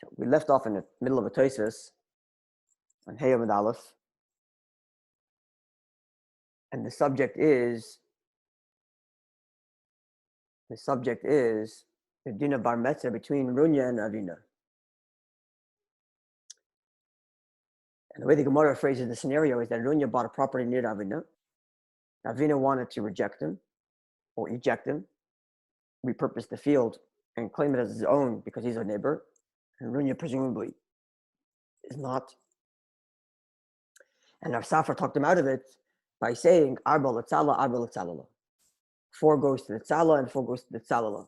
So we left off in the middle of a Tosafos on Hey Amud Aleph, and the subject is the din of bar mitzvah between Runya and Ravina. And the way the Gemara phrases the scenario is that Runya bought a property near Ravina. Ravina wanted to reject him or eject him, repurpose the field, and claim it as his own because he's a neighbor. And Runya presumably is not. And Rav Safra talked him out of it by saying, Arba l'tzala, Arba l'tzalala. 4 goes to the tzala and 4 goes to the tzalala.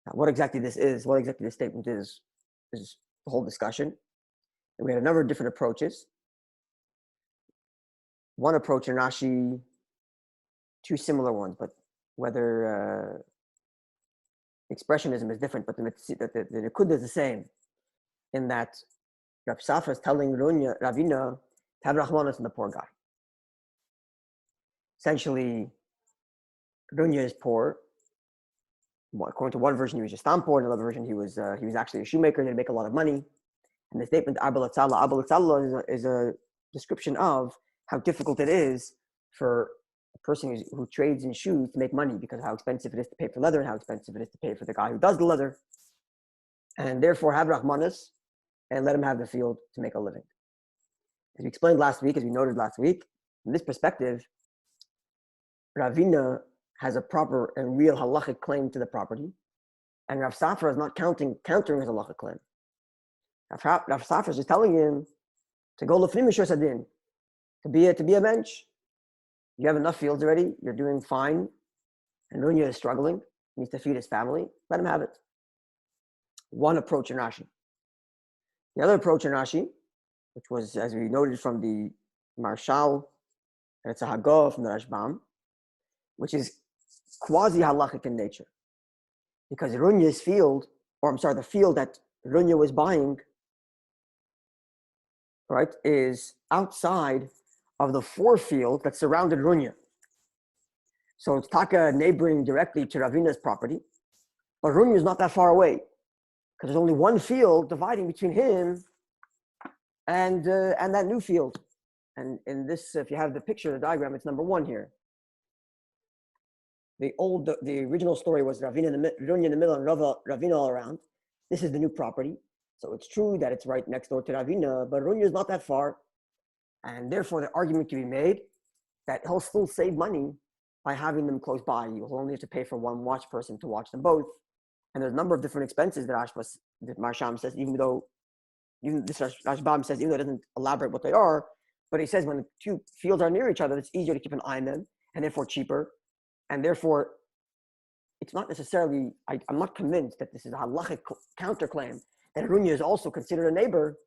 Now, what exactly this statement is the whole discussion. And we had a number of different approaches. One approach in Rashi, 2 similar ones, but whether expressionism is different, but the Nikud is the same, in that Rav Safra is telling Ravina to have Rahmanas in the poor guy. Essentially, Runya is poor. According to one version, he was just poor. In another version, he was actually a shoemaker and he'd make a lot of money. And the statement Abba l'tzala is a description of how difficult it is for a person who trades in shoes to make money, because of how expensive it is to pay for leather and how expensive it is to pay for the guy who does the leather. And therefore, have Rahmanas and let him have the field to make a living. As we explained last week, as we noted last week, from this perspective, Ravina has a proper and real halachic claim to the property, and Rav Safra is not countering his halachic claim. Rav Safra is just telling him to go lefnim mishur sadin, to be a bench. You have enough fields already. You're doing fine, and Runya is struggling. He needs to feed his family. Let him have it. One approach in Rashi. The other approach in Rashi, which was, as we noted, from the Marshal, and it's a Hagah from the Rashbam, which is quasi-halachic in nature. Because Runya's field, the field that Runya was buying, right, is outside of the 4 fields that surrounded Runya. So it's taka neighboring directly to Ravina's property, but Runya is not that far away, because there's only one field dividing between him and that new field. And in this, if you have the picture, the diagram, it's number 1 here. The original story was Runya in the middle and Ravina all around. This is the new property. So it's true that it's right next door to Ravina, but Runya is not that far. And therefore, the argument can be made that he'll still save money by having them close by. You'll only have to pay for one watch person to watch them both. And there's a number of different expenses that Marsham says, even though it doesn't elaborate what they are, but he says when the 2 fields are near each other, it's easier to keep an eye on them and therefore cheaper. And therefore, it's not necessarily, I'm not convinced that this is a halachic counterclaim, that Runya is also considered a neighbor,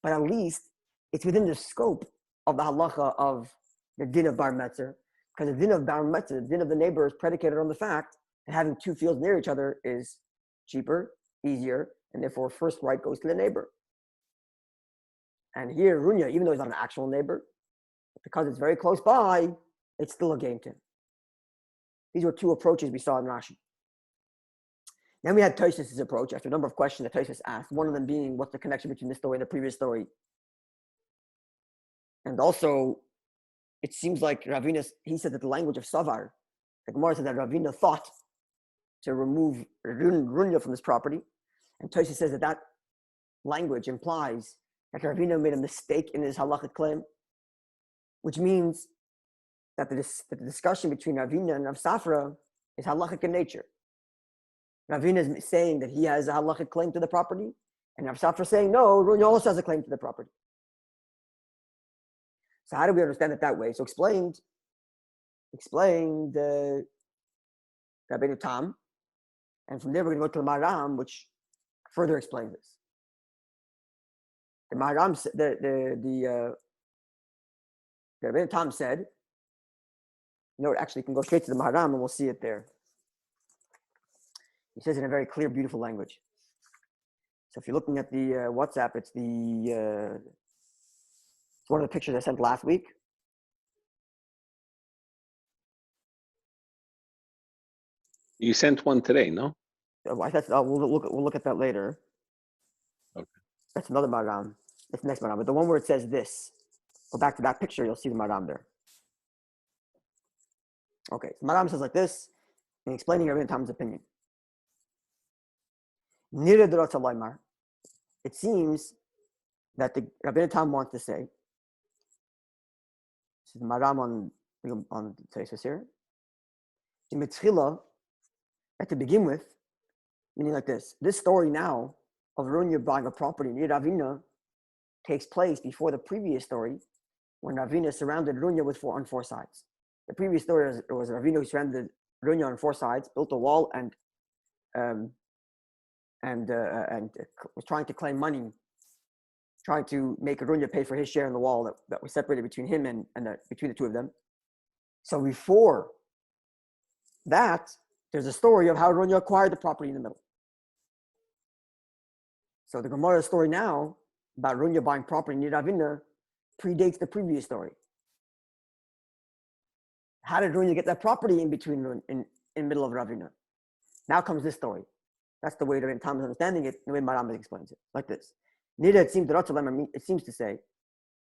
but at least it's within the scope of the halacha of the din of bar mitzvah, because the din of bar mitzvah, the din of the neighbor, is predicated on the fact that having 2 fields near each other is cheaper, easier, and therefore first right goes to the neighbor. And here, Runya, even though he's not an actual neighbor, because it's very close by, it's still a gain to him. These were 2 approaches we saw in Rashi. Then we had Tosafos' approach after a number of questions that Tosafos asked, one of them being, what's the connection between this story and the previous story? And also, it seems like Ravina, he said that the language of Savar, the Gemara said that Ravina thought to remove Runya from his property. And Tosafos says that language implies that Ravina made a mistake in his halachic claim, which means that the discussion between Ravina and Rav Safra is halachic in nature. Ravina is saying that he has a halachic claim to the property, and Rav Safra is saying, no, Runya also has a claim to the property. So how do we understand it that way? So explained Rabbi Tam, and from there we're going to go to the Maharam, which further explains this. The Maharam, the Rabbi Tam said, actually, you can go straight to the Maharam and we'll see it there. He says in a very clear, beautiful language. So if you're looking at the WhatsApp, it's one of the pictures I sent last week. You sent one today, no? I thought we'll look at that later. That's another maram. That's the next maram. But the one where it says this, go back to that picture, you'll see the maram there. Okay, so maram says like this, in explaining Rabbi Tam's opinion. It seems that the Rabbi Tam wants to say, this is the maram on Tosafos here, the mitzchila, to begin with, meaning like this story now of Rovina buying a property near Ravina takes place before the previous story when Ravina surrounded Rovina on four sides. The previous story was Ravina who surrounded Rovina on four sides, built a wall and was trying to claim money, trying to make Rovina pay for his share in the wall that was separated between him and between the two of them. So before that, there's a story of how Rovina acquired the property in the middle. So the Gemara story now about Rovina buying property near Ravina predates the previous story. How did Rovina get that property in between in middle of Ravina? Now comes this story. That's the way that Tom is understanding it, the way Maram explains it, like this. Neither it seems to say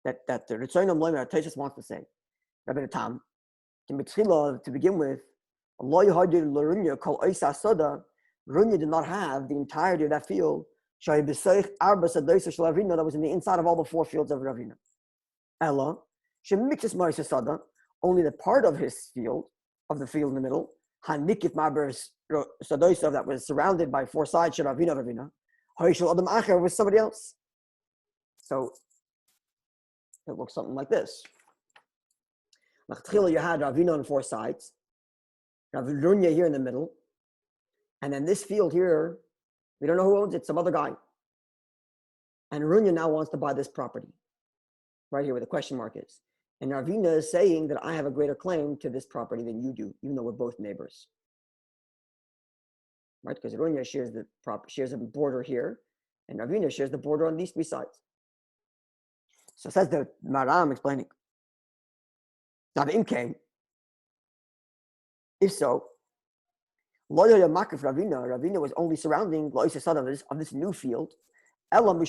that the Ritzonim Loimer Tosafos wants to say, Rabbi Tam, to begin with, Rovina did not have the entirety of that field that was in the inside of all the four fields of Ravina. Ella, only the part of his field, of the field in the middle, that was surrounded by four sides, Ravina, was somebody else. So it looks something like this. You had Ravina on four sides, Rovina here in the middle, and then this field here, we don't know who owns it, some other guy. And Rovina now wants to buy this property, right here where the question mark is. And Ravina is saying that I have a greater claim to this property than you do, even though we're both neighbors. Right? Because Rovina shares a border here, and Ravina shares the border on these three sides. So says the Maram explaining. Now the Imke, if so, Ravina was only surrounding of this new field. He only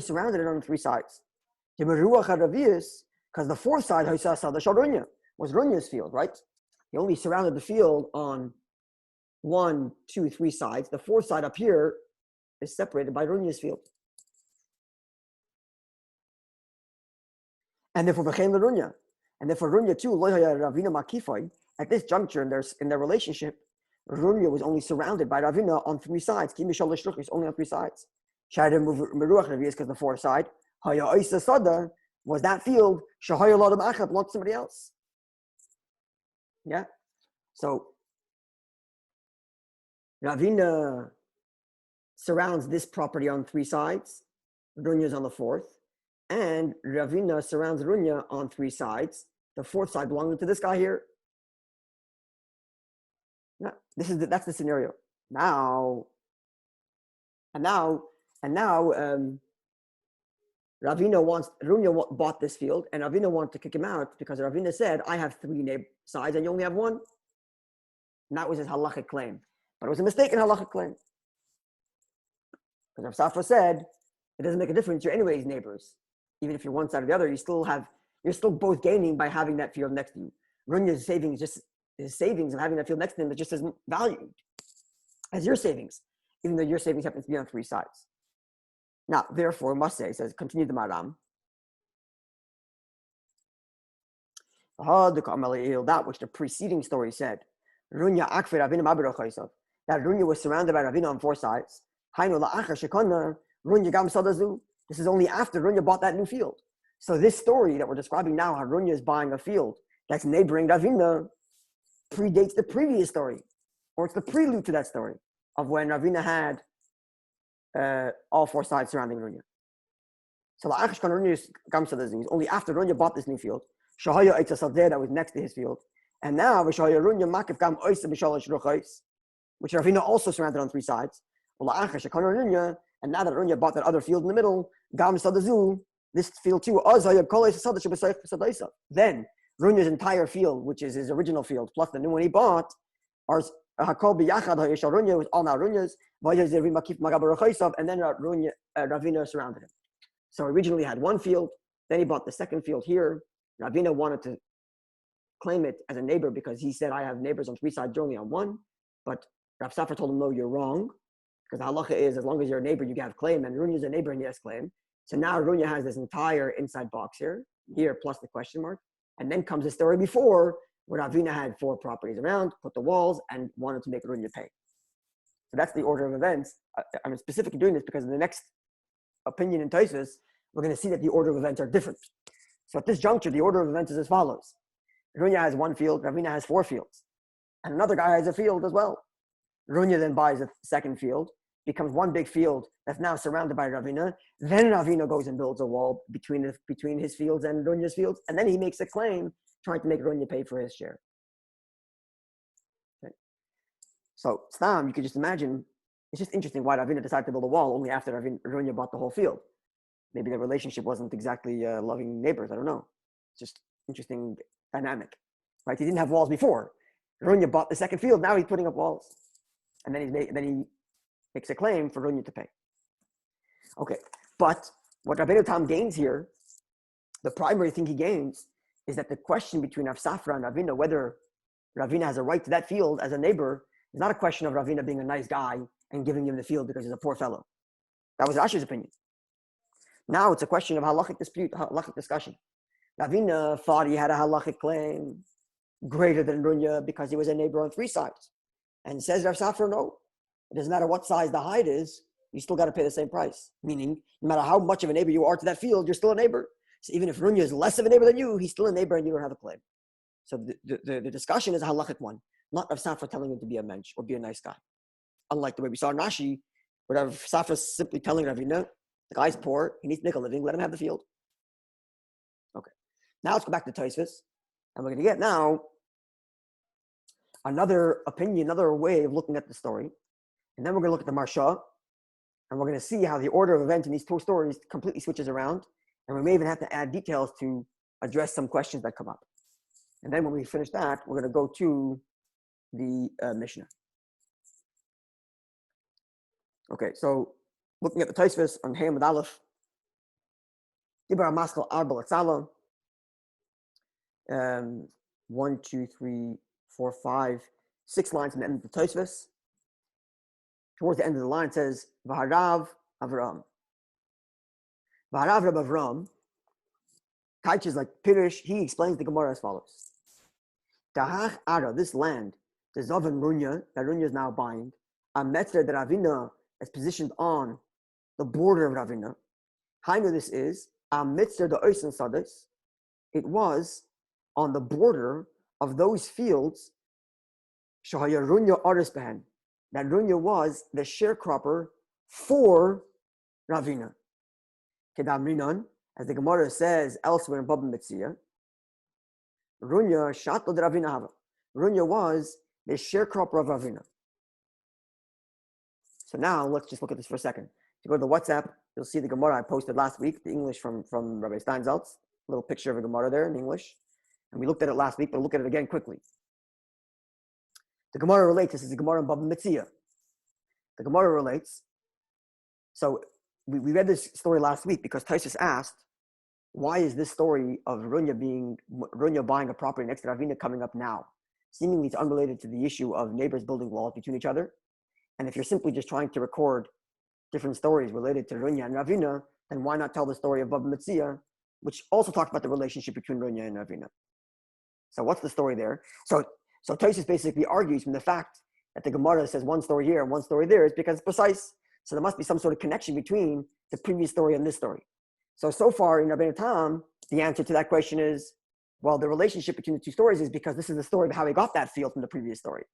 surrounded it on three sides. Because the fourth side was Rovina's field, right? He only surrounded the field on 1, 2, 3 sides. The fourth side up here is separated by Rovina's field. And therefore became Rovina. And therefore Rovina too, at this juncture in their relationship, Rovina was only surrounded by Ravina on three sides. Only on three sides. Because the fourth side was that field belonged to somebody else. Yeah. So Ravina surrounds this property on three sides. Rovina is on the fourth, and Ravina surrounds Rovina on three sides. The fourth side belonging to this guy here. Yeah, that's the scenario. Now, Rovina bought this field, and Ravina wanted to kick him out because Ravina said, I have three sides and you only have one. And that was his halachic claim. But it was a mistaken halachic claim. Because Tosafos said, it doesn't make a difference, you're anyways neighbors. Even if you're one side or the other, you're still both gaining by having that field next to you. Rovina's savings of having that field next to him is just as valued as your savings, even though your savings happens to be on three sides. Now, therefore, must say, says, continue the Maram. That which the preceding story said, that Rovina was surrounded by Ravina on four sides. This is only after Rovina bought that new field. So this story that we're describing now, how Rovina is buying a field that's neighboring Ravina, predates the previous story, or it's the prelude to that story of when Ravina had all four sides surrounding Rovina. So only after Rovina bought this new field, that was next to his field, and now which Ravina also surrounded on three sides. And now that Rovina bought that other field in the middle, this field too, then Rovina's entire field, which is his original field, plus the new one he bought, Rovina was all now Rovina's, And then Ravina surrounded him. So originally had one field, then he bought the second field here. Ravina wanted to claim it as a neighbor because he said, I have neighbors on 3 sides, you're only on one. But Rav Safra told him, no, you're wrong. Because the halacha is, as long as you're a neighbor, you have claim. And Rony is a neighbor and he has claim. So now Rony has this entire inside box here plus the question mark. And then comes the story before, where Ravina had 4 properties around, put the walls, and wanted to make Rony pay. So that's the order of events. I'm specifically doing this because in the next opinion in Tosafos, we're going to see that the order of events are different. So at this juncture, the order of events is as follows. Rony has 1 field, Ravina has 4 fields. And another guy has a field as well. Rony then buys a second field, becomes one big field that's now surrounded by Ravina. Then Ravina goes and builds a wall between his fields and Ronya's fields. And then he makes a claim trying to make Ronya pay for his share. Okay. So, Stam, you could just imagine, it's just interesting why Ravina decided to build a wall only after Ronya bought the whole field. Maybe the relationship wasn't exactly loving neighbors. I don't know. It's just interesting dynamic. Right? He didn't have walls before. Ronya bought the second field. Now he's putting up walls. And then he makes a claim for Ronya to pay. Okay. But what Rabbeinu Tam gains here, the primary thing he gains, is that the question between Rav Safra and Ravina, whether Ravina has a right to that field as a neighbor, is not a question of Ravina being a nice guy and giving him the field because he's a poor fellow. That was Rashi's opinion. Now it's a question of halachic dispute, halachic discussion. Ravina thought he had a halachic claim greater than Runya because he was a neighbor on 3 sides. And says Rav Safra, no. It doesn't matter what size the hide is, you still got to pay the same price. Meaning, no matter how much of a neighbor you are to that field, you're still a neighbor. So even if Runya is less of a neighbor than you, he's still a neighbor and you don't have a claim. So the discussion is a halachic one, not Rav Safra telling him to be a mensch or be a nice guy. Unlike the way we saw in Rashi, where Rav Safra is simply telling Ravina, the guy's poor, he needs to make a living, let him have the field. Okay. Now let's go back to Tosafos, and we're going to get now another opinion, another way of looking at the story. And then we're going to look at the Marsha, and we're going to see how the order of events in these 2 stories completely switches around. And we may even have to add details to address some questions that come up. And then when we finish that, we're going to go to the Mishnah. Okay, so looking at the Tosafos on Hey Amud Aleph, Dibar Maskal Arba Latzala, 1, 2, 3, 4, 5, 6 lines from the end of the Tosafos. Towards the end of the line, it says, Vaharav Avram. Vaharav Rab Avram, Kaich is like Pirish, he explains the Gemara as follows. Tahach Ara, this land, the Zavan Runya, that Runya is now buying, a Metzler that Ravina is positioned on the border of Ravina. Hainu, this is, a Metzler the Oisen Sadis, it was on the border of those fields, Shahaya Runya Aris Behen, that Runya was the sharecropper for Ravina. Kedamrinan, as the Gemara says elsewhere in Bava Metzia, Runya Shato de Ravina Hava. Runya was the sharecropper of Ravina. So now let's just look at this for a second. If you go to the WhatsApp, you'll see the Gemara I posted last week, the English from Rabbi Steinsaltz, a little picture of a Gemara there in English. And we looked at it last week, but we'll look at it again quickly. The Gemara relates, this is the Gemara in Bava Metzia. The Gemara relates, so we read this story last week because Tosafos asked, why is this story of Runya buying a property next to Ravina coming up now? Seemingly it's unrelated to the issue of neighbors building walls between each other. And if you're simply just trying to record different stories related to Runya and Ravina, then why not tell the story of Bava Metzia, which also talks about the relationship between Runya and Ravina? So what's the story there? So Tosafos basically argues from the fact that the Gemara says one story here and one story there is because it's precise. So there must be some sort of connection between the previous story and this story. So far in Rabbeinu Tam, the answer to that question is, well, the relationship between the 2 stories is because this is the story of how he got that field from the previous story.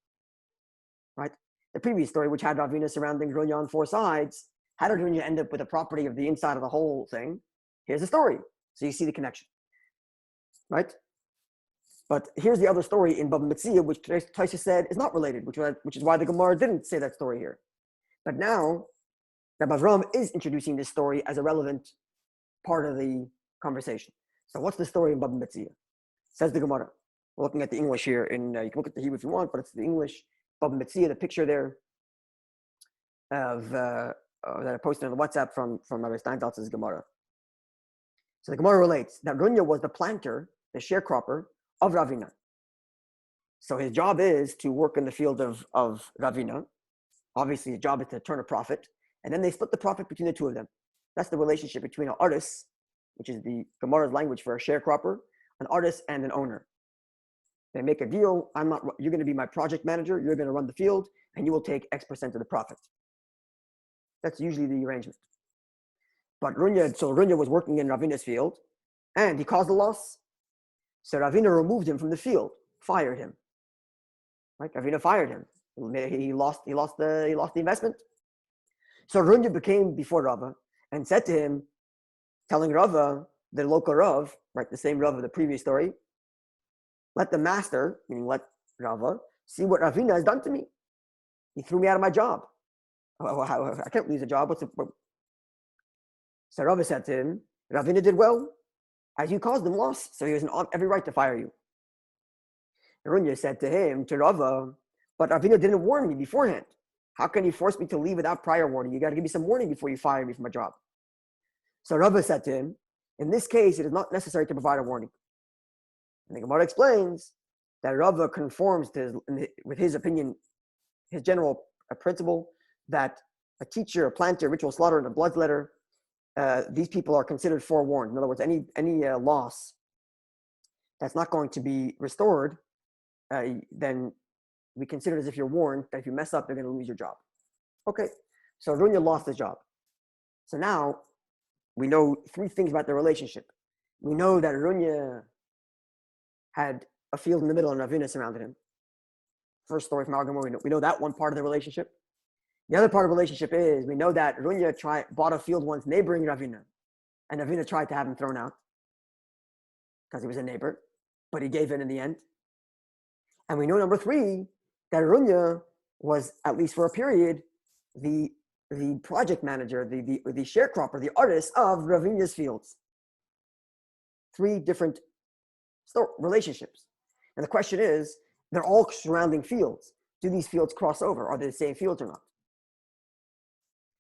Right? The previous story, which had Ravina surrounding Runya on 4 sides, how did Runya end up with a property of the inside of the whole thing? Here's the story. So you see the connection. Right? But here's the other story in Bava Metzia, which Tosafos said is not related, which is why the Gemara didn't say that story here. But now, Rabbi Avram is introducing this story as a relevant part of the conversation. So what's the story in Bava Metzia? Says the Gemara. We're looking at the English here. You can look at the Hebrew if you want, but it's the English. Bava Metzia, the picture there. that I posted on the WhatsApp from Rabbi Steinsaltz's Gemara. So the Gemara relates that Ronyeh was the planter, the sharecropper of Ravina. So his job is to work in the field of Ravina. Obviously, his job is to turn a profit, and then they split the profit between the two of them. That's the relationship between an artist, which is the Gemara's language for a sharecropper, an artist and an owner. They make a deal. You're going to be my project manager. You're going to run the field, and you will take X percent of the profit. That's usually the arrangement. But Ronyeh was working in Ravina's field, and he caused a loss. So Ravina removed him from the field, fired him. Right? Ravina fired him. He lost the investment. So Ronyeh became before Rava and said to him, telling Rava, the local Rav, right, the same Rav of the previous story, let the master, meaning let Rava, see what Ravina has done to me. He threw me out of my job. I can't lose a job. So Rava said to him, Ravina did well, as you caused him loss, so he has every right to fire you. Ronyeh said to him, to Rava, but Ravina didn't warn me beforehand. How can you force me to leave without prior warning? You got to give me some warning before you fire me from my job. So Rava said to him, in this case, it is not necessary to provide a warning. And the Gemara explains that Rava conforms with his opinion, his general principle, that a teacher, a planter, a ritual slaughter, and a bloodletter, these people are considered forewarned. In other words, any loss that's not going to be restored, then we consider it as if you're warned that if you mess up, they're going to lose your job. Okay, so Ronyeh lost his job. So now we know three things about the relationship. We know that Ronyeh had a field in the middle and Ravina surrounded him. First story from Gemoro, we know that one part of the relationship. The other part of the relationship is we know that Ronyeh bought a field once neighboring Ravina, and Ravina tried to have him thrown out because he was a neighbor, but he gave in the end. And we know number three, that Ronyeh was, at least for a period, the project manager, the sharecropper, the artist of Ravina's fields. Three different relationships. And the question is, they're all surrounding fields. Do these fields cross over? Are they the same fields or not?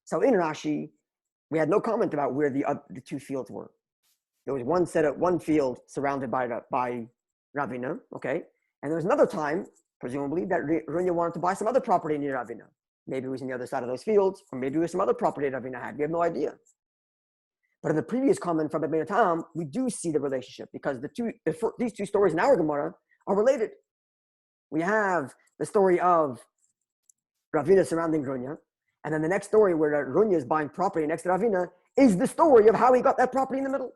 So in Rashi, we had no comment about where the two fields were. There was one field surrounded by Ravina, okay? And there was another time, presumably, that Ronyeh wanted to buy some other property near Ravina. Maybe it was on the other side of those fields, or maybe it was some other property that Ravina had. We have no idea. But in the previous comment from Rabbi Tam, we do see the relationship because these two stories in our Gemara are related. We have the story of Ravina surrounding Ronyeh, and then the next story where Ronyeh is buying property next to Ravina is the story of how he got that property in the middle.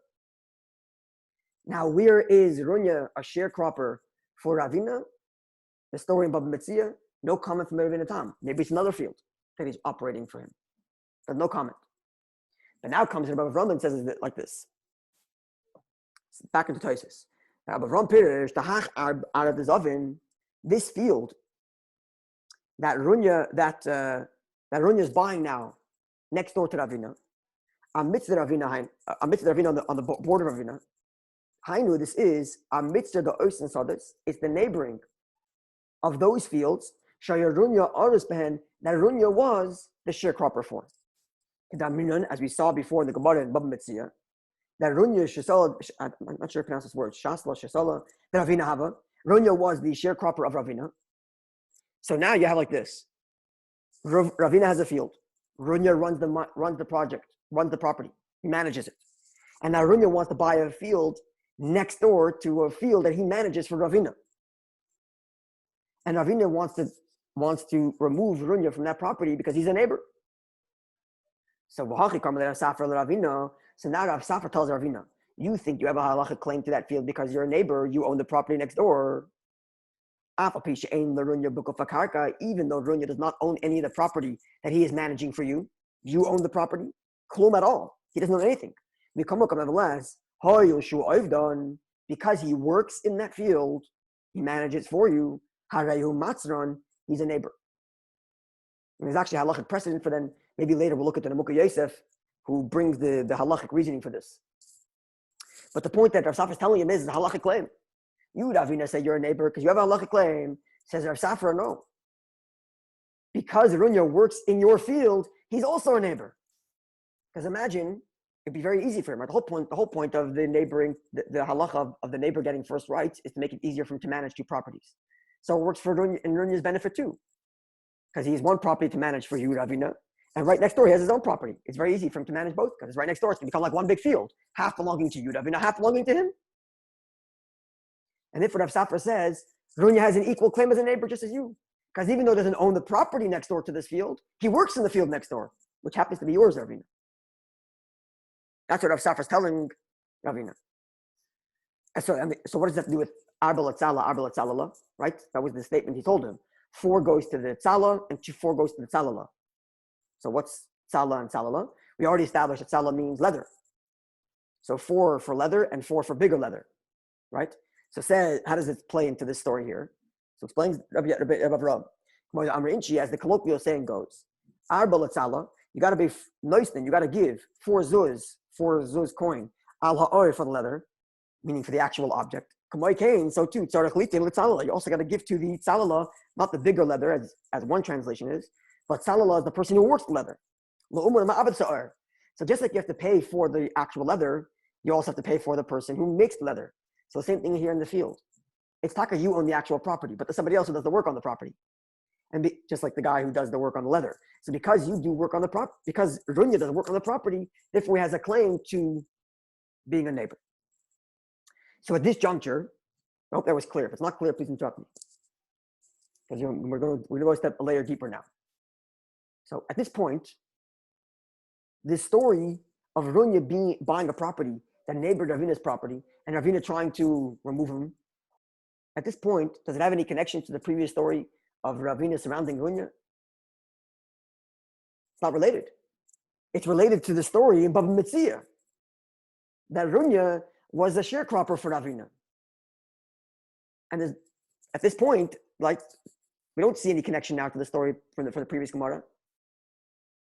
Now, where is Ronyeh a sharecropper for Ravina? The story in Bava Metzia, no comment from Rabbi Tam. Maybe it's another field that he's operating for him. But no comment. But now comes Rabbi Ram and says it like this. Back into Tosafos. Rabbi Ram Perek, this field that Ronyeh is buying now, next door to Ravina, amidst the Ravina on the border of Ravina. Hainu, this is amidst the Oisen Sadis, it's the neighboring of those fields, Shayar Ronyeh Aris Behen, that Ronyeh was the sharecropper for. As we saw before in the Gemara in Bava Metzia, that Ronyeh Shesala, I'm not sure I pronounce this word, Shasla Shesala, the Ravina Hava, Ronyeh was the sharecropper of Ravina. So now you have like this. Ravina has a field. Ronyeh runs the project, runs the property, he manages it. And now Ronyeh wants to buy a field next door to a field that he manages for Ravina. And Ravina wants to remove Ronyeh from that property because he's a neighbor. So now Rav Safra tells Ravina, you think you have a halachic claim to that field because you're a neighbor, you own the property next door. Even though Ronyeh does not own any of the property that he is managing for you, you own the property. Klum at all. He doesn't own anything. Nevertheless, because he works in that field, he manages for you. He's a neighbor. And there's actually a halachic precedent for them. Maybe later we'll look at the Nemuka Yosef, who brings the halachic reasoning for this. But the point that Rav Safra is telling him is a halachic claim. You, Ravina, say you're a neighbor because you have a halachic claim. Says Rav Safra, no. because Ronyah works in your field, he's also a neighbor. Because imagine, it'd be very easy for him. Right? The whole point of the neighboring, the halacha of the neighbor getting first rights is to make it easier for him to manage two properties. So it works for Ronyah's benefit too. Because he has one property to manage for you, Ravina, and right next door he has his own property. It's very easy for him to manage both because it's right next door. It's going to become like one big field, half belonging to you, Ravina, half belonging to him. And if what Rav Safra says, Ronyah has an equal claim as a neighbor just as you. Because even though he doesn't own the property next door to this field, he works in the field next door, which happens to be yours, Ravina. That's what Rav Safra is telling Ravina. So what does that do with Arbel Atzala, right? That was the statement he told him. 4 goes to the Tzala and 4 goes to the Tzalala. So what's Tzala and Tzalala? We already established that Tzala means leather. So 4 for leather and 4 for bigger leather, right? So how does it play into this story here? So explains Rabbi Amri, as the colloquial saying goes, Arbel Tzala, you got to be nice then, you got to give 4 zuz coin, al ha'or for the leather, meaning for the actual object. So too, you also got to give to the tzalala, not the bigger leather, as one translation is, but tzalala is the person who works the leather. So just like you have to pay for the actual leather, you also have to pay for the person who makes the leather. So the same thing here in the field. It's taka, you own the actual property, but there's somebody else who does the work on the property. And just like the guy who does the work on the leather. So because you do work on the property, because Ronyah does work on the property, therefore he has a claim to being a neighbor. So at this juncture, I hope that was clear. If it's not clear, please interrupt me. Because we're going to go a layer deeper now. So at this point, this story of Ronyah buying a property that neighbored Ravina's property and Ravina trying to remove him, at this point, does it have any connection to the previous story of Ravina surrounding Ronyah? It's not related. It's related to the story in Bava Metzia that Ronyah was a sharecropper for Ravina. And at this point, like, we don't see any connection now to the story from the previous Gemara.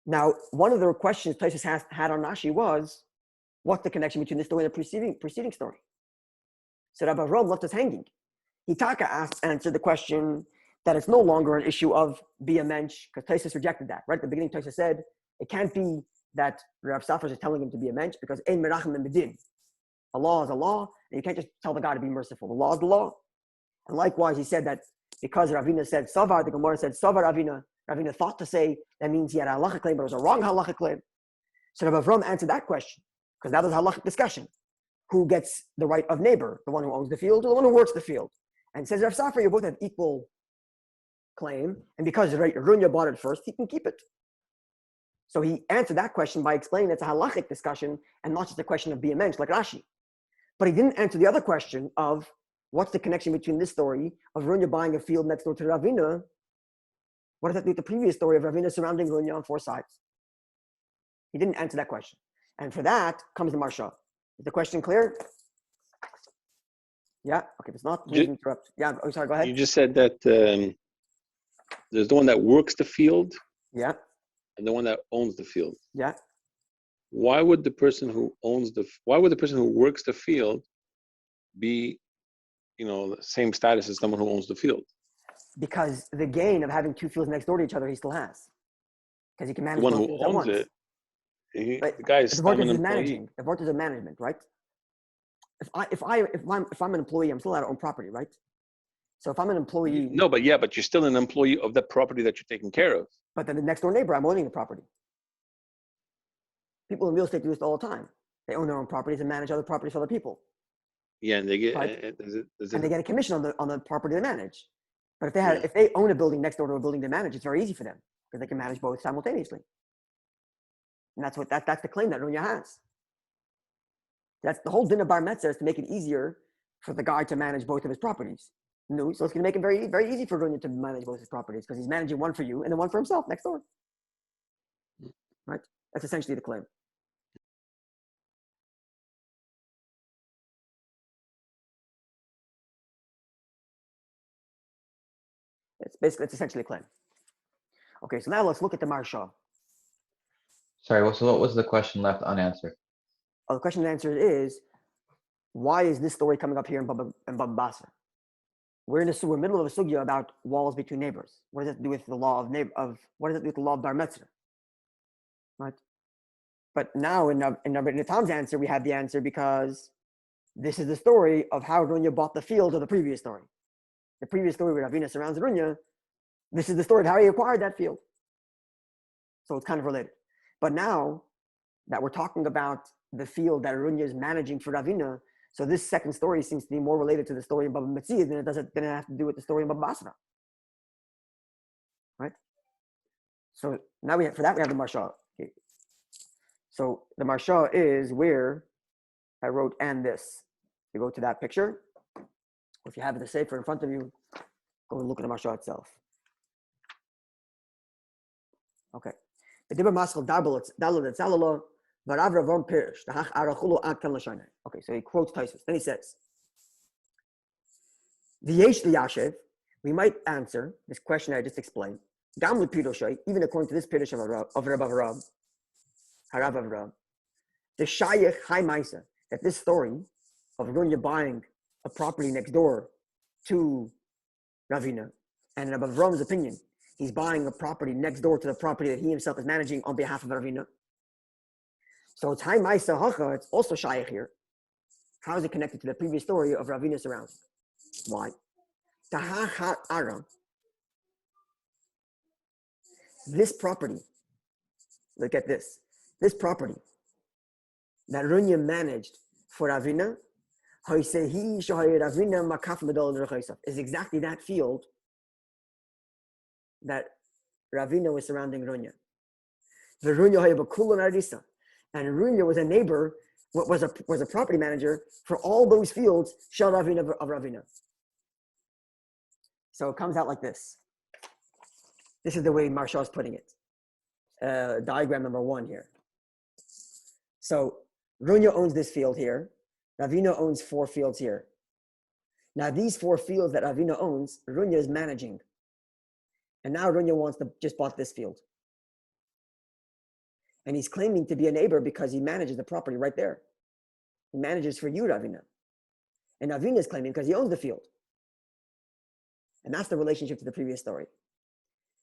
Now, one of the questions Tosafos had on Rashi was, what's the connection between this story and the preceding story? So Rabbi Rome left us hanging. He answered the question that it's no longer an issue of be a mensch, because Tosafos rejected that, right? At the beginning, Tosafos said, it can't be that Rav Safra is telling him to be a mensch, because ein merachim and bedin. A law is a law, and you can't just tell the guy to be merciful. The law is the law. And likewise, he said that because Ravina said Savar, the Gemara said Savar Ravina thought to say that means he had a halachic claim, but it was a wrong halachic claim. So Rabbi Avram answered that question, because that was a halachic discussion. Who gets the right of neighbor, the one who owns the field or the one who works the field? And says Rav Safra, you both have equal claim, and because Ronyah bought it first, he can keep it. So he answered that question by explaining it's a halachic discussion and not just a question of be a mensch, like Rashi. But he didn't answer the other question of what's the connection between this story of Ronyah buying a field next door to Ravina? What does that do with the previous story of Ravina surrounding Ronyah on 4 sides? He didn't answer that question. And for that comes the Marsha. Is the question clear? Yeah? Okay, if it's not, please interrupt. Yeah, oh, sorry, go ahead. You just said that there's the one that works the field. Yeah. And the one that owns the field. Yeah. Why would the person who works the field be, the same status as someone who owns the field? Because the gain of having 2 fields next door to each other, he still has. Because he can manage the one both who fields at owns once. The guy is still an employee. The vort is management, right? If I'm an employee, I'm still allowed to own property, right? So if I'm an employee, but you're still an employee of that property that you're taking care of. But then the next door neighbor, I'm owning the property. People in real estate do this all the time. They own their own properties and manage other properties for other people. Yeah, and they get right? And they get a commission on the property they manage. But if they own a building next door to a building they manage, it's very easy for them because they can manage both simultaneously. And that's the claim that Ronyah has. That's the whole din of bar metzah is to make it easier for the guy to manage both of his properties. No, so it's going to make it very, very easy for Ronyah to manage both his properties because he's managing one for you and then one for himself next door. Right? That's essentially the claim. It's essentially a claim. Okay, so now let's look at the Marsha. Sorry, so what was the question left unanswered? Oh, the question and answer is, why is this story coming up here in Bava Basra? we're middle of a sugya about walls between neighbors. What does that do with the law of what does that do with the law of bar mitzvah? Right? But now in Rabbi Tom's answer, we have the answer because this is the story of how Ronyah bought the field of the previous story. The previous story where Ravina surrounds Ronyah, this is the story of how he acquired that field. So it's kind of related. But now that we're talking about the field that Ronyah is managing for Ravina, so this second story seems to be more related to the story of Bava Metzia than it have to do with the story of Bava Basra. Right? So now we have the Marsha. Okay. So the Marsha is where I wrote and this. You go to that picture. If you have the Sefer in front of you, go and look at the Marsha itself. Okay. Okay, so he quotes Tosafos. Then he says, we might answer this question I just explained, even according to this Pirush of Rabbi Harav, the Shayach Hai Maisa, that this story of Ronyah buying a property next door to Ravina, and in Rabbi Avram's opinion, he's buying a property next door to the property that he himself is managing on behalf of Ravina. So it's Hai Maisa Hacha, it's also Shayach here. How is it connected to the previous story of Ravina surrounding? Why? This property, look at this. This property that Ronyah managed for Ravina, is exactly that field that Ravina was surrounding Ronyah. And Ronyah was a neighbor, was a property manager for all those fields, Shel Ravina of Ravina. So it comes out like this. This is the way Marsha is putting it. Diagram number 1 here. So Ronyah owns this field here. Ravina owns 4 fields here. Now these 4 fields that Ravina owns, Ronyah is managing. And now Ronyah just bought this field. And he's claiming to be a neighbor because he manages the property right there. He manages for you, Ravina. And Ravina is claiming because he owns the field. And that's the relationship to the previous story.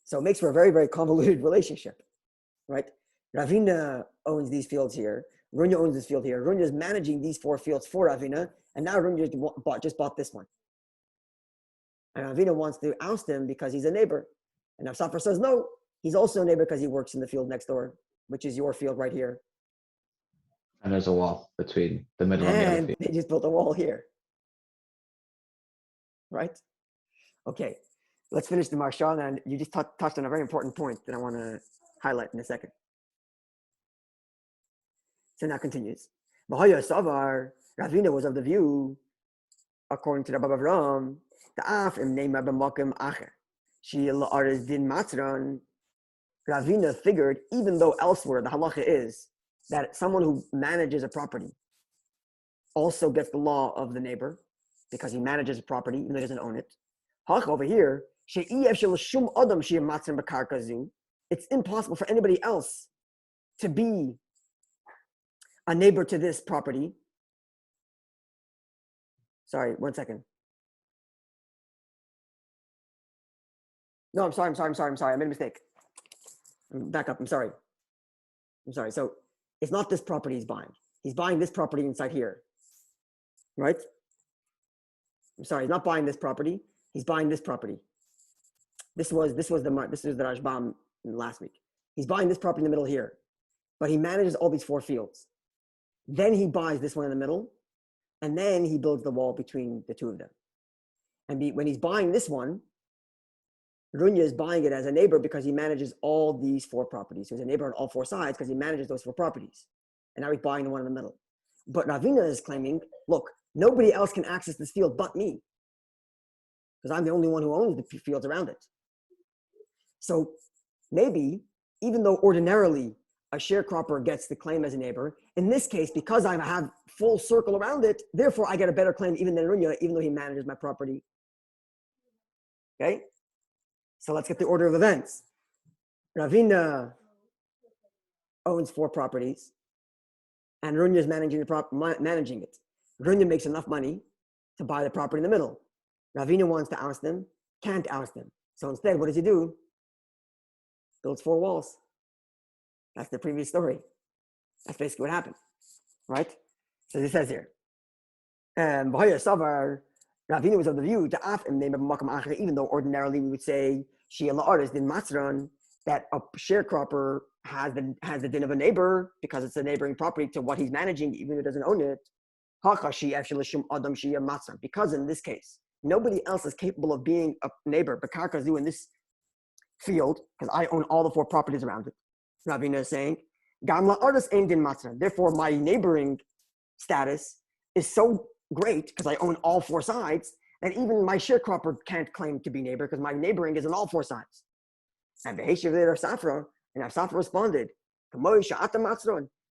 So it makes for a very, very convoluted relationship, right? Ravina owns these fields here. Ronyah owns this field here. Ronyah is managing these 4 fields for Ravina. And now Ronyah just bought this one. And Ravina wants to oust him because he's a neighbor. And Tosafos says, no, he's also a neighbor because he works in the field next door, which is your field right here. And there's a wall between the middle and the other field. They just built a wall here. Right? Okay, let's finish the Marsha, and you just touched on a very important point that I want to highlight in a second. So now continues. Ravina was of the view, according to the Rabbi Avram, Ravina figured, even though elsewhere the halacha is that someone who manages a property also gets the law of the neighbor because he manages a property even though he doesn't own it. Over here, it's impossible for anybody else to be a neighbor to this property. Sorry, 1 second. No, I'm sorry. I made a mistake. Back up. I'm sorry. So it's not this property he's buying. He's buying this property inside here. Right? I'm sorry, he's not buying this property. He's buying this property. This was the Rashbam last week. He's buying this property in the middle here. But he manages all these 4 fields. Then he buys this one in the middle. And then he builds the wall between the 2 of them. And when he's buying this one, Ronyah is buying it as a neighbor because he manages all these 4 properties. So he's a neighbor on all 4 sides because he manages those 4 properties. And now he's buying the one in the middle. But Ravina is claiming, look, nobody else can access this field but me. Because I'm the only one who owns the fields around it. So maybe, even though ordinarily a sharecropper gets the claim as a neighbor, in this case, because I have full circle around it, therefore I get a better claim even than Ronyah, even though he manages my property. Okay? So let's get the order of events. Ravina owns 4 properties, and Ronyah is managing it. Ronyah makes enough money to buy the property in the middle. Ravina wants to oust him, can't oust him. So instead, what does he do? Builds 4 walls. That's the previous story. That's basically what happened, right? So this says here, Ravina was of the view to af him name of makam acher, even though ordinarily we would say she'ela artist in Matzran, that a sharecropper has the din of a neighbor because it's a neighboring property to what he's managing, even if he doesn't own it. Because in this case, nobody else is capable of being a neighbor. Bakarkazu in this field, because I own all the 4 properties around it. Ravina is saying, Gamla artist aimed in Matzran. Therefore, my neighboring status is so great because I own all 4 sides, that even my sharecropper can't claim to be neighbor because my neighboring is on all 4 sides. And Safra responded,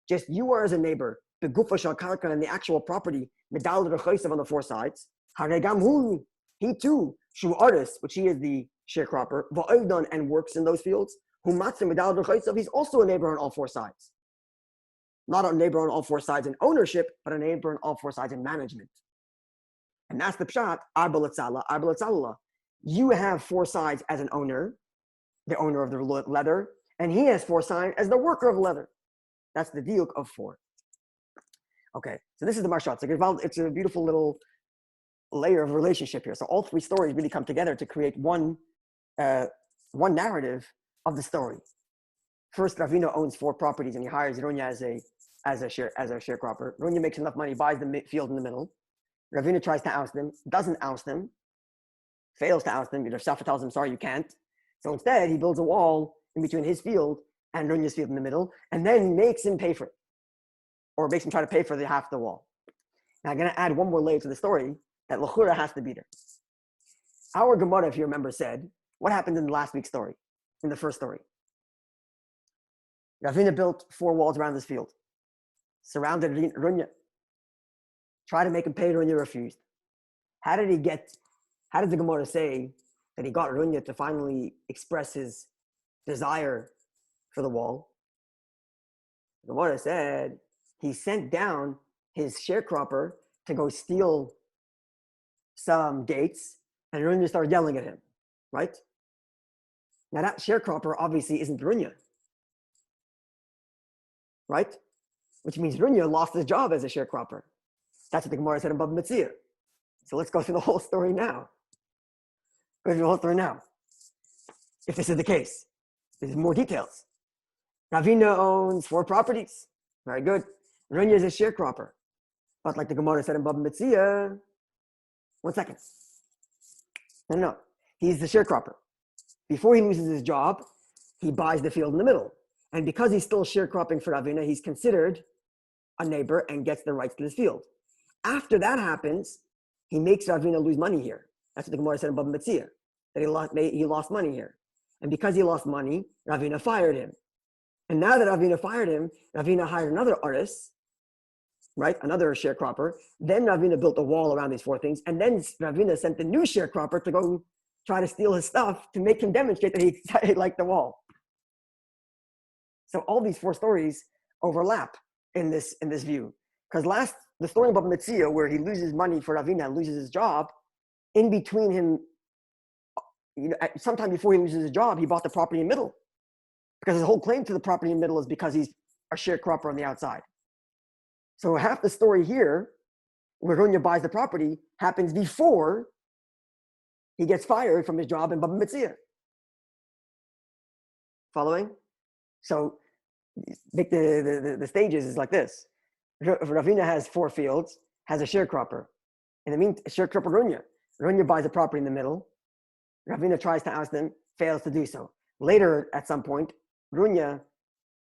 just you are as a neighbor, the gufa shal karka and the actual property, medal on the 4 sides. He too, shu artist, which he is the sharecropper, va'oivdan and works in those fields. He's also a neighbor on all 4 sides. Not a neighbor on all 4 sides in ownership, but a neighbor on all 4 sides in management. And that's the pshat, arba l'tzala. You have 4 sides as an owner, the owner of the leather, and he has 4 sides as the worker of leather. That's the diuk of 4. Okay, so this is the marshat. It's a beautiful little layer of relationship here. So all 3 stories really come together to create one narrative of the story. First, Ravina owns 4 properties and he hires Ronyeh as a sharecropper. Ronyeh makes enough money, buys the field in the middle. Ravina tries to oust him, doesn't oust him, fails to oust him. Either Safa tells him, sorry, you can't. So instead, he builds a wall in between his field and Ronyeh's field in the middle, and then makes him pay for it, or makes him try to pay for half the wall. Now, I'm going to add one more layer to the story that L'chura has to be there. Our Gemara, if you remember, said, what happened in the last week's story, in the first story? Ravina built 4 walls around this field, surrounded Ronyeh, tried to make him pay, Ronyeh refused. How did the Gemara say that he got Ronyeh to finally express his desire for the wall? The Gemara said he sent down his sharecropper to go steal some dates, and Ronyeh started yelling at him, right? Now that sharecropper obviously isn't Ronyeh, right? Which means Ronyeh lost his job as a sharecropper. That's what the Gemara said in Bava Metzia. So let's go through the whole story now. If this is the case, there's more details. Ravina owns 4 properties. Very good. Ronyeh is a sharecropper. But like the Gemara said in Bava Metzia, 1 second. No. He's the sharecropper. Before he loses his job, he buys the field in the middle. And because he's still sharecropping for Ravina, he's considered a neighbor and gets the rights to this field. After that happens, he makes Ravina lose money here. That's what the Gemara said in Bava Metzia, that he lost money here. And because he lost money, Ravina fired him. And now that Ravina fired him, Ravina hired another artist, right? Another sharecropper. Then Ravina built a wall around these 4 things. And then Ravina sent the new sharecropper to go try to steal his stuff to make him demonstrate that he liked the wall. So all these 4 stories overlap in this view. Because the story about Metzia, where he loses money for Ravina and loses his job, in between him, sometime before he loses his job, he bought the property in the middle. Because his whole claim to the property in the middle is because he's a sharecropper on the outside. So half the story here, where Ronyeh buys the property, happens before he gets fired from his job in Bava Metzia. Following? So the stages is like this. Ravina has 4 fields, has a sharecropper. In the meantime, sharecropper Ronyeh. Ronyeh buys a property in the middle. Ravina tries to oust him, fails to do so. Later, at some point, Ronyeh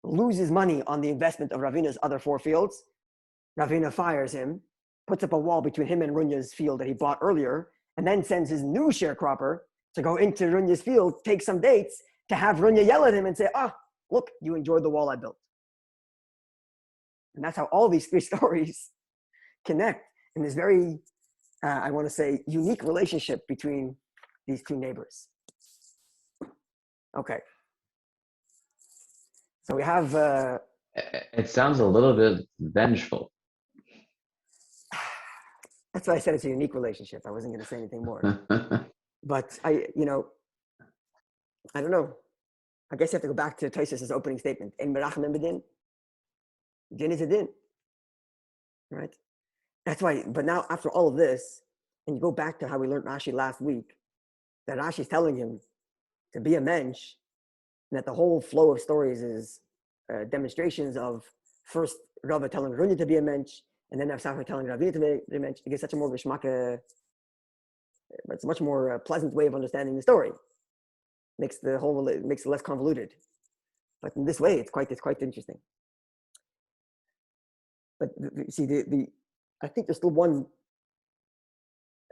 loses money on the investment of Ravina's other 4 fields. Ravina fires him, puts up a wall between him and Ronyeh's field that he bought earlier, and then sends his new sharecropper to go into Ronyeh's field, take some dates, to have Ronyeh yell at him and say, look, you enjoyed the wall I built. And that's how all these 3 stories connect in this very, I want to say, unique relationship between these 2 neighbors. Okay. So we have... It sounds a little bit vengeful. That's why I said it's a unique relationship. I wasn't going to say anything more. But I don't know. I guess you have to go back to Tosafos' opening statement. En merachim bedin. Din is a din. Right? That's why, but now after all of this, and you go back to how we learned Rashi last week, that Rashi is telling him to be a mensch, and that the whole flow of stories is demonstrations of first Rava telling Ronyah to be a mensch, and then Avsafra telling Ravina to be a mensch. It gives such a more geschmacke, but it's a much more pleasant way of understanding the story. Makes it less convoluted. But in this way, it's quite interesting. But see, I think there's still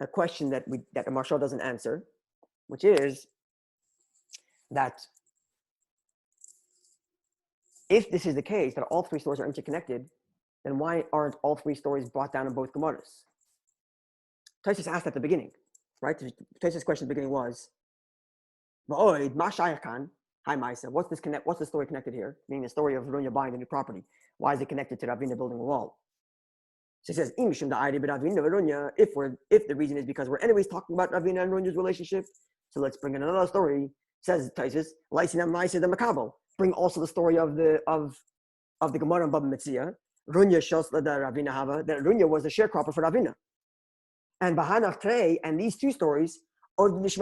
a question that the Marshal doesn't answer, which is that if this is the case, that all three stories are interconnected, then why aren't all three stories brought down in both Gemaras? Tosafos asked at the beginning, right? Tosafos' question at the beginning was, what's the story connected here? Meaning the story of Ronyah buying the new property. Why is it connected to Rabinah building a wall? So he says, if the reason is because we're anyways talking about Rabinah and Ronyah's relationship, so let's bring in another story. Says Tosafos, bring also the story of the Gemara and Bava Metzia. Ronyah shows that Ronyah was the sharecropper for Rabinah. And Bahanach Trey, and these two stories, these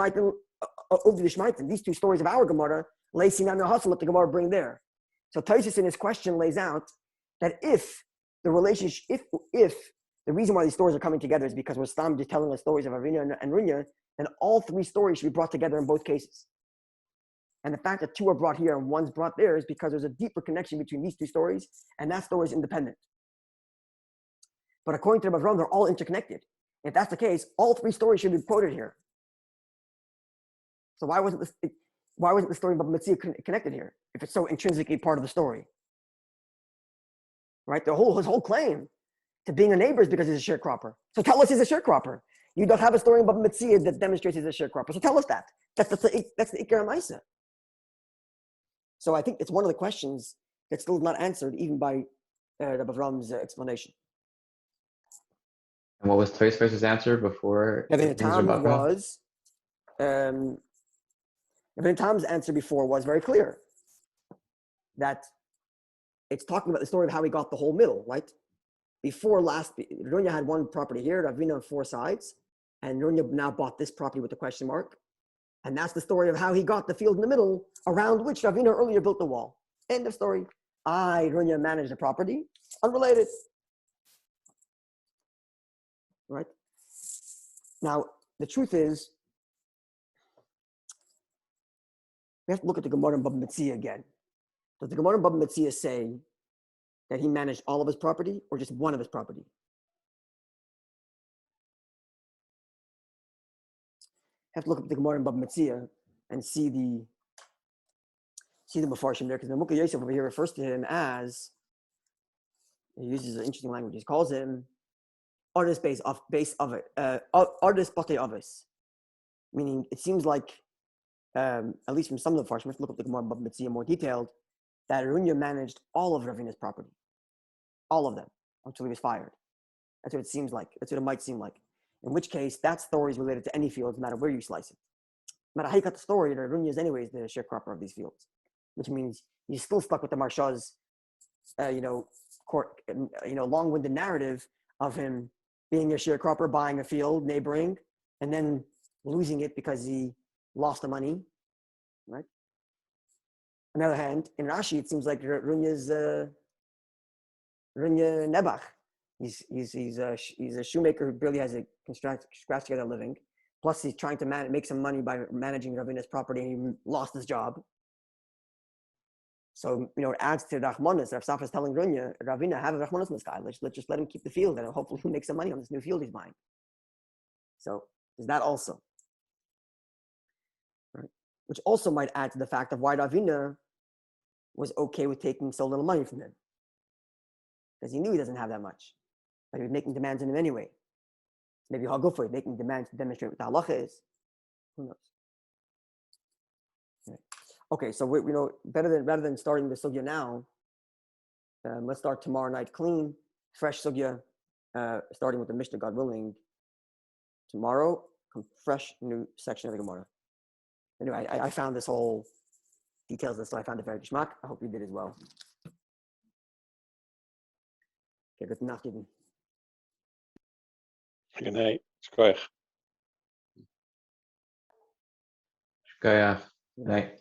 two stories of our Gemara, let the Gemara bring there. So Tosafos in his question lays out that if the relationship, if the reason why these stories are coming together is because we're just telling us stories of Ravina and Ronyah, then all three stories should be brought together in both cases. And the fact that two are brought here and one's brought there is because there's a deeper connection between these two stories, and that story is independent. But according to Bava, they're all interconnected. If that's the case, all three stories should be quoted here. So why wasn't the story of Bava Metzia connected here if it's so intrinsically part of the story? Right? His whole claim to being a neighbor is because he's a sharecropper. So tell us he's a sharecropper. You don't have a story about Metzia that demonstrates he's a sharecropper. So tell us that. That's the Ikar Maisa. So I think it's one of the questions that's still not answered even by Rabbi Avram's explanation. And what was Tosafos' answer before? Rabbi Tom's answer before was very clear. That it's talking about the story of how he got the whole middle, right? Ronyah had one property here, Ravina on four sides, and Ronyah now bought this property with the question mark. And that's the story of how he got the field in the middle, around which Ravina earlier built the wall. End of story. Ronyah managed the property, unrelated. Right? Now, the truth is, we have to look at the Gemara and Bava Metzia again. Does the Gemara and Bava Metzia say that he managed all of his property or just one of his property? Have to look at the Gemara and Bava Metzia and see the Mefarshim there, because the Mukha Yosef over here refers to him as, he uses an interesting language. He calls him artist base of it, artist bate ovis, meaning it seems like, at least from some of the Mefarshim, let's look at the Gemara and Bava Metzia more detailed, that Ronyah managed all of Ravina's property, all of them, until he was fired. That's what it seems like. That's what it might seem like. In which case, that story is related to any fields, no matter where you slice it. No matter how you cut the story, Ronyah is anyways the sharecropper of these fields, which means you're still stuck with the Marsha's, long-winded narrative of him being a sharecropper, buying a field, neighboring, and then losing it because he lost the money, right? On the other hand, in Rashi, it seems like Ronyah's Ronyah Nebach. He's a shoemaker who barely has a scratch together living. Plus, he's trying to make some money by managing Ravina's property, and he lost his job. So, it adds to the Rachmanis. Rav Safra is telling Ronyah, Ravina, have a Rachmanis in this guy. Let's just let him keep the field, and hopefully he'll make some money on this new field he's buying. So, there's that also. Right? Which also might add to the fact of why Ravina was okay with taking so little money from him. Because he knew he doesn't have that much. But he was making demands on him anyway. Maybe he'll go for it, making demands to demonstrate what the halacha is. Who knows? Right. Okay, so rather than starting the sugya now, let's start tomorrow night clean, fresh sugya, starting with the Mishnah, God willing, tomorrow, fresh new section of the Gemara. Anyway, I found this whole details of this, so I found it very geschmack. I hope you did as well. Okay, good night. Good night. Shkoyach. Shkoyach. Night.